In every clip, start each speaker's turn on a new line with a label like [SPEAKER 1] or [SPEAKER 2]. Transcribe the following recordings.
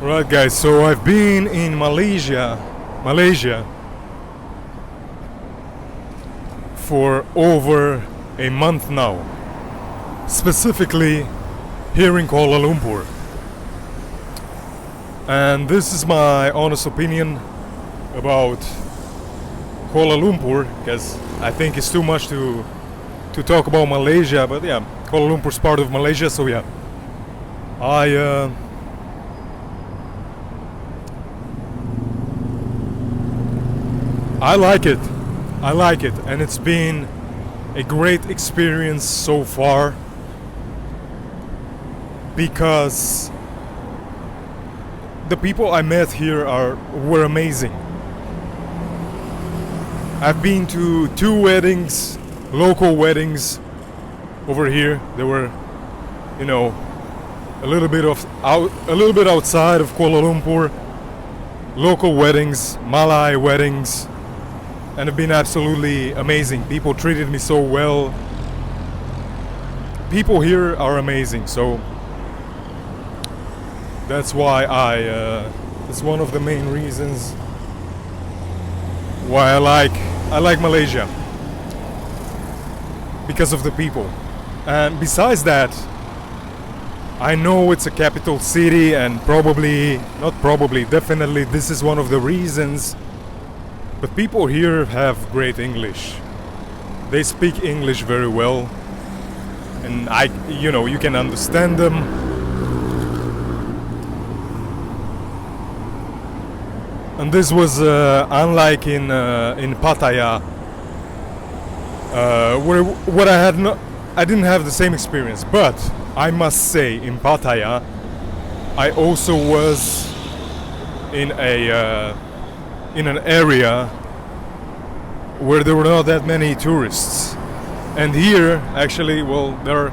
[SPEAKER 1] Right, guys, so I've been in Malaysia for over a month now, specifically here in Kuala Lumpur. And this is my honest opinion about Kuala Lumpur, because I think it's too much to talk about Malaysia, but yeah, Kuala Lumpur's part of Malaysia, so yeah. I like it. I like it, and it's been a great experience so far because the people I met here were amazing. I've been to 2 weddings, local weddings over here. They were, a little bit outside of Kuala Lumpur. Local weddings, Malay weddings, and have been absolutely amazing. People treated me so well. People here are amazing, so that's why it's one of the main reasons why I like Malaysia, because of the people. And besides that, I know it's a capital city, and definitely this is one of the reasons. But people here have great English. They speak English very well, and you can understand them. And this was unlike in Pattaya, where I didn't have the same experience. But I must say, in Pattaya, I also was in an area where there were not that many tourists. And here, actually, where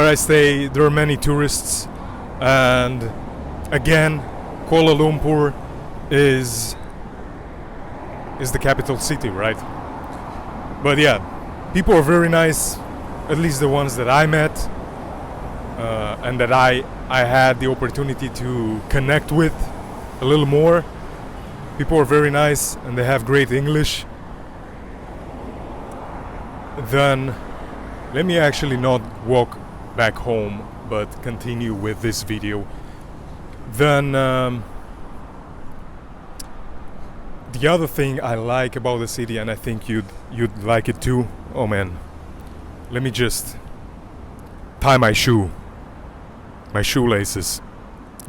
[SPEAKER 1] I stay, there are many tourists. And again, Kuala Lumpur is the capital city, right? But yeah, people are very nice, at least the ones that I met, and that I had the opportunity to connect with a little more. People are very nice, and they have great English. Then let me actually not walk back home, but continue with this video. Then the other thing I like about the city, and I think you'd like it too. Oh man, let me just tie my shoelaces.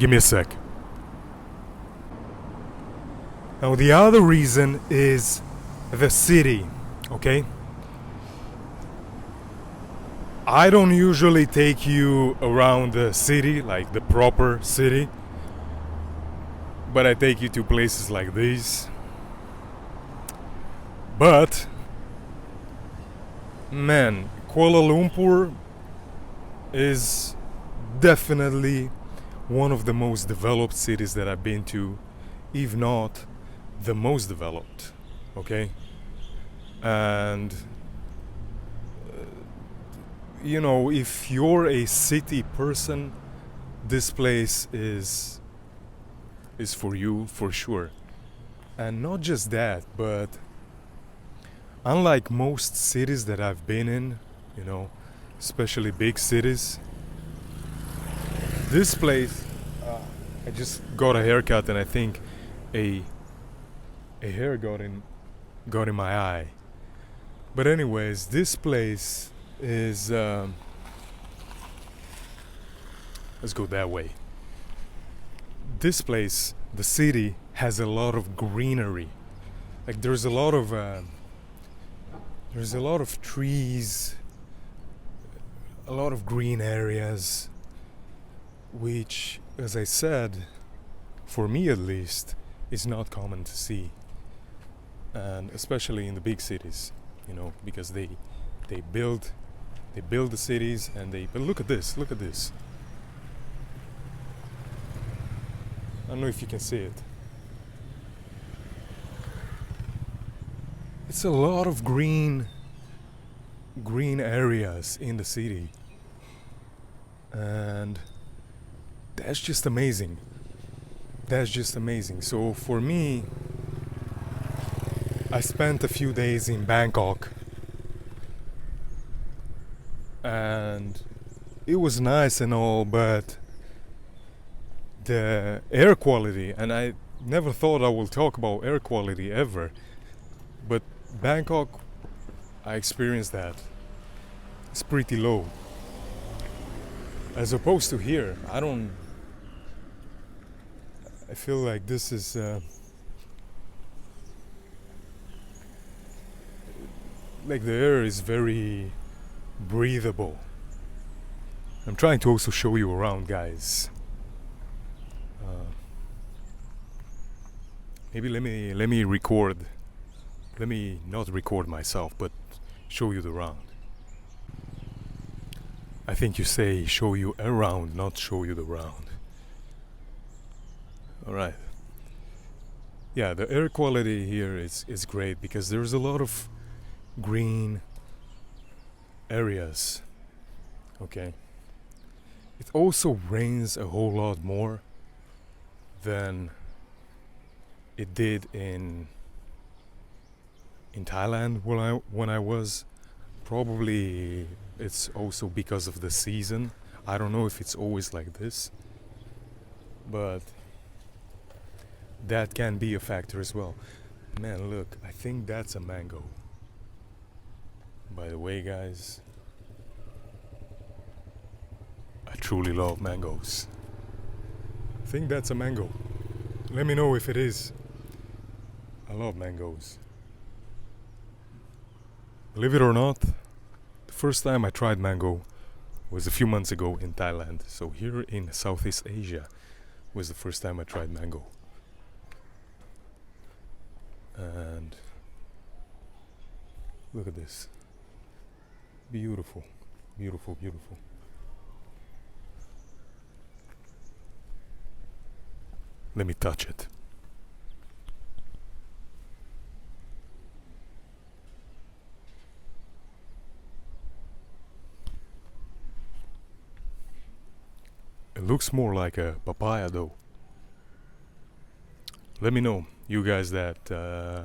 [SPEAKER 1] Give me a sec. Now the other reason is the city, okay? I don't usually take you around the city, like the proper city, but I take you to places like these. But, man, Kuala Lumpur is definitely one of the most developed cities that I've been to, if not the most developed, okay? And if you're a city person, this place is for you for sure. And not just that, but unlike most cities that I've been in, especially big cities, this place, I just got a haircut, and I think a hair got in my eye. But anyways, this place is let's go that way. This place, the city, has a lot of greenery. Like there's a lot of trees, a lot of green areas, which, as I said, for me at least, is not common to see. And especially in the big cities, because they build the cities, but look at this. I don't know if you can see it. It's a lot of green areas in the city, and that's just amazing. that's just amazing. So for me, I spent a few days in Bangkok, and it was nice and all, but the air quality, and I never thought I will talk about air quality ever, but Bangkok, I experienced that. It's pretty low. As opposed to here, I feel like this is like the air is very breathable. I'm trying to also show you around, guys. Maybe let me record. Let me not record myself, but show you the round. I think you say show you around, not show you the round. Alright. Yeah, the air quality here is great because there's a lot of green areas. Okay. It also rains a whole lot more than it did in Thailand when I was. Probably it's also because of the season. I don't know if it's always like this, but that can be a factor as well. Man, look, I think that's a mango. By the way, guys, I truly love mangoes. I think that's a mango. Let me know if it is. I love mangoes. Believe it or not, the first time I tried mango was a few months ago in Thailand. So here in Southeast Asia was the first time I tried mango. And look at this. Beautiful, beautiful, beautiful. Let me touch it. It looks more like a papaya though. Let me know, you guys that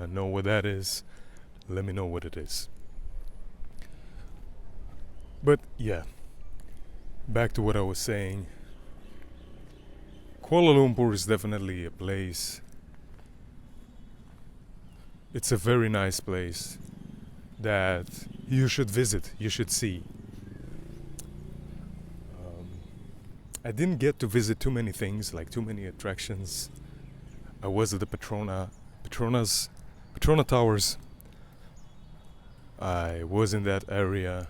[SPEAKER 1] know what that is, let me know what it is. But yeah, back to what I was saying. Kuala Lumpur is definitely a place. It's a very nice place that you should visit, you should see. I didn't get to visit too many things, like too many attractions. I was at the Petrona Towers. I was in that area.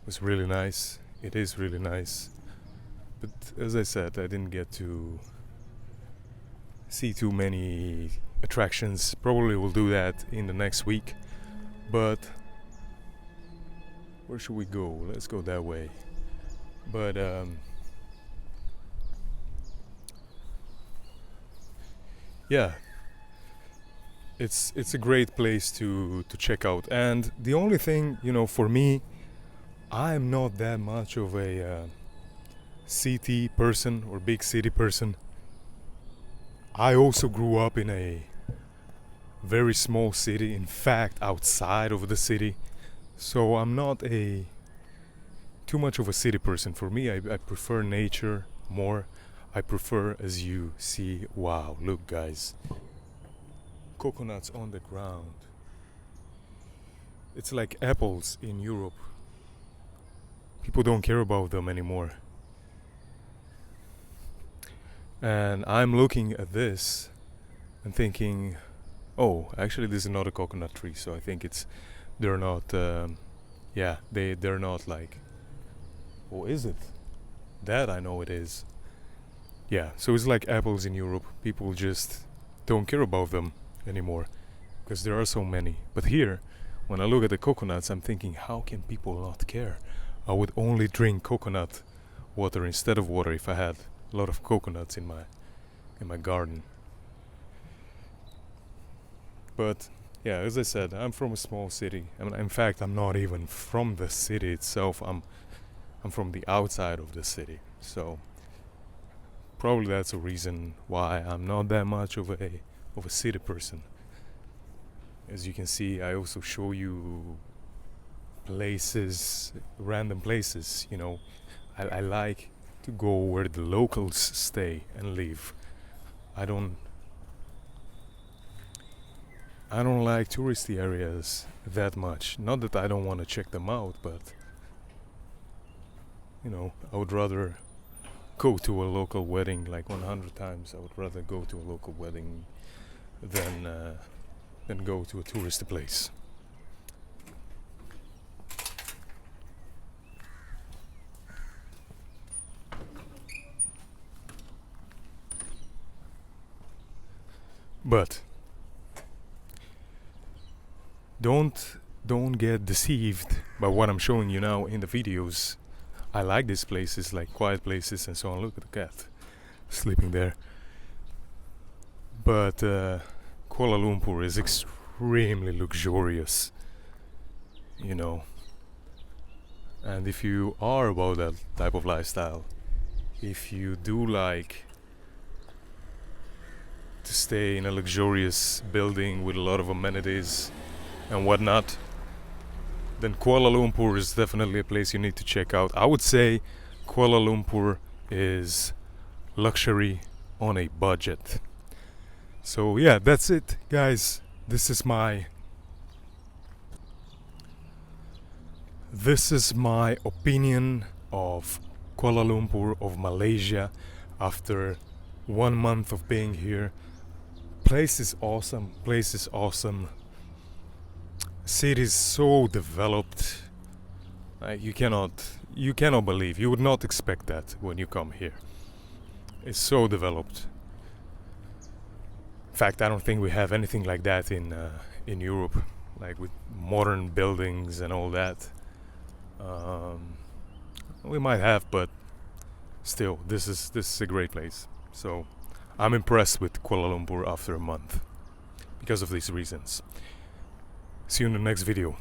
[SPEAKER 1] It was really nice. It is really nice. But as I said, I didn't get to see too many attractions. Probably will do that in the next week. But where should we go? Let's go that way. But yeah, it's a great place to check out. And the only thing, for me, I'm not that much of a city person or big city person. I also grew up in a very small city, in fact outside of the city, so I'm not a too much of a city person. For me, I prefer nature more. I prefer, as you see, wow, look guys, coconuts on the ground. It's like apples in Europe. People don't care about them anymore. And I'm looking at this and thinking, oh, actually this is not a coconut tree, so I think they're not, they're not like, or is it? That I know it is. Yeah, so it's like apples in Europe. People just don't care about them anymore because there are so many. But here, when I look at the coconuts, I'm thinking, how can people not care? I would only drink coconut water instead of water if I had a lot of coconuts in my garden. But yeah, as I said, I'm from a small city. I mean, in fact, I'm not even from the city itself. I'm from the outside of the city. So probably that's a reason why I'm not that much of a city person. As you can see, I also show you places, random places, you know. I like to go where the locals stay and live. I don't like touristy areas that much. Not that I don't want to check them out, but you know, I would rather go to a local wedding like 100 times. I would rather go to a local wedding than go to a touristy place. But don't get deceived by what I'm showing you now in the videos. I like these places, like quiet places and so on. Look at the cat sleeping there. But Kuala Lumpur is extremely luxurious, you know. And if you are about that type of lifestyle, if you do like to stay in a luxurious building with a lot of amenities and whatnot, then Kuala Lumpur is definitely a place you need to check out. I would say Kuala Lumpur is luxury on a budget. So yeah, that's it, guys. This is my opinion of Kuala Lumpur, of Malaysia, after 1 month of being here. Place is awesome. City is so developed. You cannot believe. You would not expect that when you come here. It's so developed. In fact, I don't think we have anything like that in Europe, like with modern buildings and all that. We might have, but still, this is a great place. So I'm impressed with Kuala Lumpur after a month because of these reasons. See you in the next video.